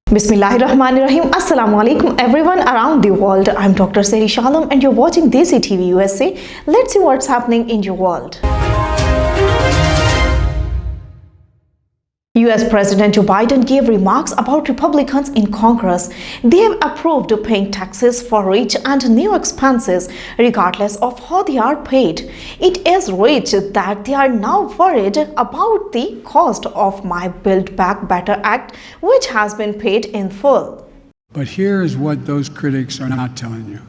Bismillahirrahmanirrahim. Assalamu alaikum everyone around the world. I'm Dr. Seri Shalom and you're watching DESI TV USA. Let's see what's happening in your world. US President Joe Biden gave remarks about Republicans in Congress. They have approved paying taxes for rich and new expenses regardless of how they are paid. It is rich that they are now worried about the cost of my Build Back Better Act, which has been paid in full. But here is what those critics are not telling you.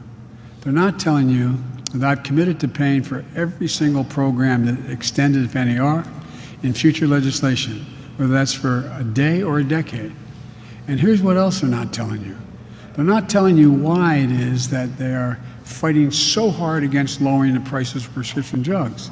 They're not telling you that I've committed to paying for every single program that extended, if any are, in future legislation, whether that's for a day or a decade. And here's what else they're not telling you. They're not telling you why it is that they are fighting so hard against lowering the prices of prescription drugs,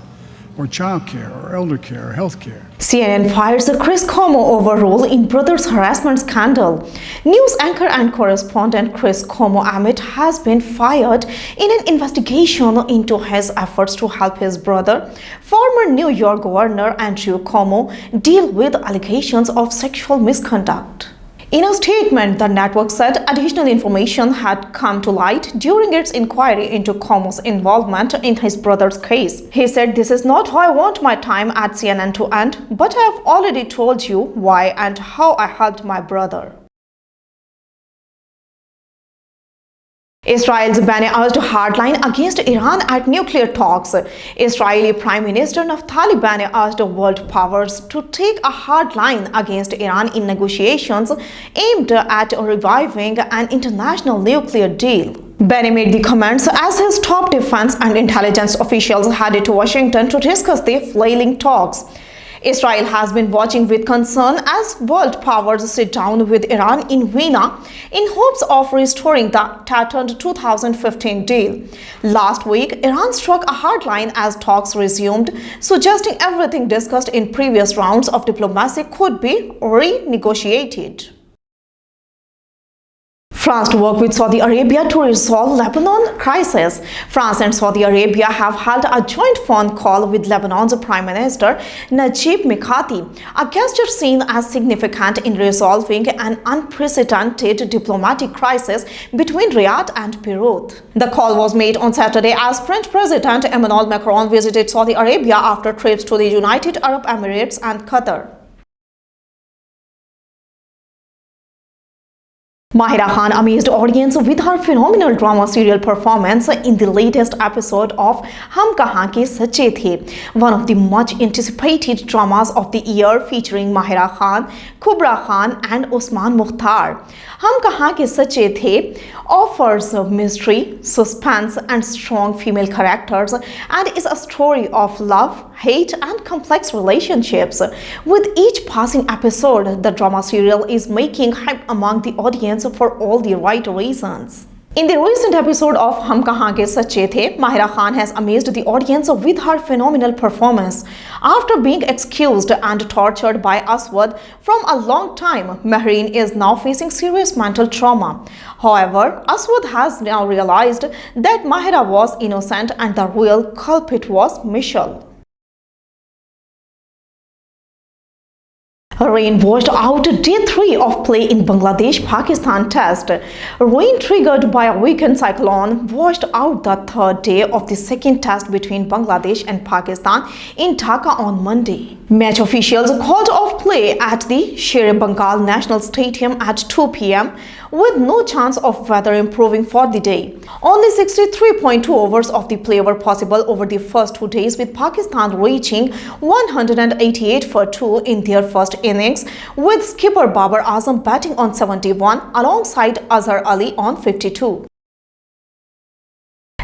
or child care, or elder care, or health care. CNN fires Chris Cuomo over role in brother's harassment scandal. News anchor and correspondent Chris Cuomo Amit has been fired in an investigation into his efforts to help his brother, former New York Governor Andrew Cuomo, deal with allegations of sexual misconduct. In a statement, the network said additional information had come to light during its inquiry into Cuomo's involvement in his brother's case. He said, "This is not how I want my time at CNN to end, but I have already told you why and how I helped my brother." Israel's Bane-urged hardline against Iran at nuclear talks. Israeli Prime Minister Naftali Bane urged world powers to take a hard line against Iran in negotiations aimed at reviving an international nuclear deal. Bane made the comments as his top defense and intelligence officials headed to Washington to discuss the flailing talks. Israel has been watching with concern as world powers sit down with Iran in Vienna in hopes of restoring the tattered 2015 deal. Last week, Iran struck a hard line as talks resumed, suggesting everything discussed in previous rounds of diplomacy could be renegotiated. France to work with Saudi Arabia to resolve Lebanon crisis. France and Saudi Arabia have held a joint phone call with Lebanon's Prime Minister Najib Mikati, a gesture seen as significant in resolving an unprecedented diplomatic crisis between Riyadh and Beirut. The call was made on Saturday as French President Emmanuel Macron visited Saudi Arabia after trips to the United Arab Emirates and Qatar. Maharaja amazed audience with her phenomenal drama serial performance in the latest episode of Hum Kahan Ke Sache The, one of the much anticipated dramas of the year featuring Mahira Khan, Kubra Khan and Usman Mukhtar. Hum Kahan Ke Sache The offers mystery, suspense and strong female characters and is a story of love, hate and complex relationships. With each passing episode, the drama serial is making hype among the audience for all the right reasons. In the recent episode of Hum Kahan Ke Sache The, Mahira Khan has amazed the audience with her phenomenal performance. After being excused and tortured by Aswad from a long time, Mehreen is now facing serious mental trauma. However, Aswad has now realized that Mahira was innocent and the real culprit was Michelle. Rain washed out day 3 of play in Bangladesh-Pakistan test. Rain triggered by a weekend cyclone washed out the third day of the second test between Bangladesh and Pakistan in Dhaka on Monday. Match officials called off play at the Sher-e-Bengal National Stadium at 2 p.m. with no chance of weather improving for the day. Only 63.2 overs of the play were possible over the first 2 days, with Pakistan reaching 188 for 2 in their first innings, with skipper Babar Azam batting on 71 alongside Azhar Ali on 52.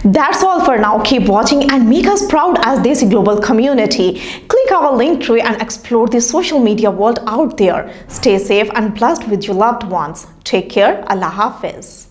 That's all for now. Keep watching and make us proud as DESI global community. Click our link tree and explore the social media world out there. Stay safe and blessed with your loved ones. Take care. Allah Hafiz.